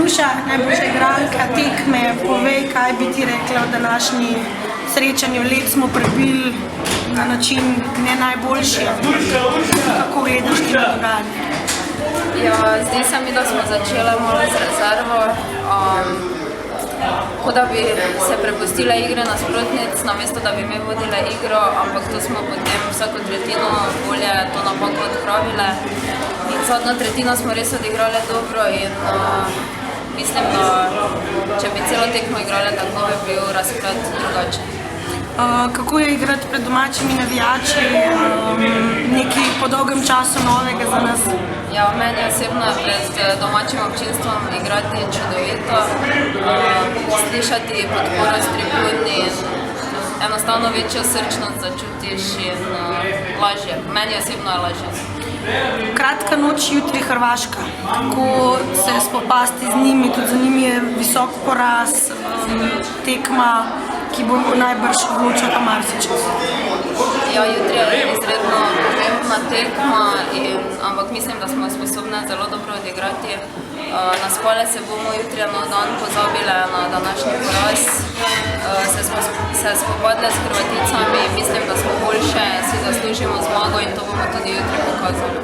Nuša, najboljša igralka tekme, povej, kaj bi ti rekla v današnji srečanju. Led smo prebili na način ne najboljši. Kako gledaš ti na dogajanje? Ja, zdi se mi, da smo začeli malo z rezervo, kot da bi se prepustile igre nasprotnic, namesto da bi mi vodile igro, ampak to smo potem vsako tretjino bolje to napako odpravile. In zadnjo tretjino smo res odigrali dobro in mislim, da če bi celo tekmo igrali, tako bi bil razplet drugačen. Kako je igrati pred domačimi navijači, nekaj po dolgem času novega za nas? Ja, meni osebno pred domačim občinstvom igrati čudovito, slišati podporo s tribun in enostavno večjo srčnost začutiš in lažje. Meni osebno je lažje. Kratka noč, jutri Hrvaška. Kako se spopasti z njimi? Tudi za njimi je visok poraz, tekma, ki bo najbrž odločala marsičas. Ja, jutri je izredno pomembna tekma, ampak mislim, da smo sposobne zelo dobro odigrati. Na spole se bomo jutri eno dan pozabile na današnji poraz. Se spopadle s Hrvaticami, mislim, da smo boljše, si zaslužimo zmago in to bomo tudi jutri pokazali.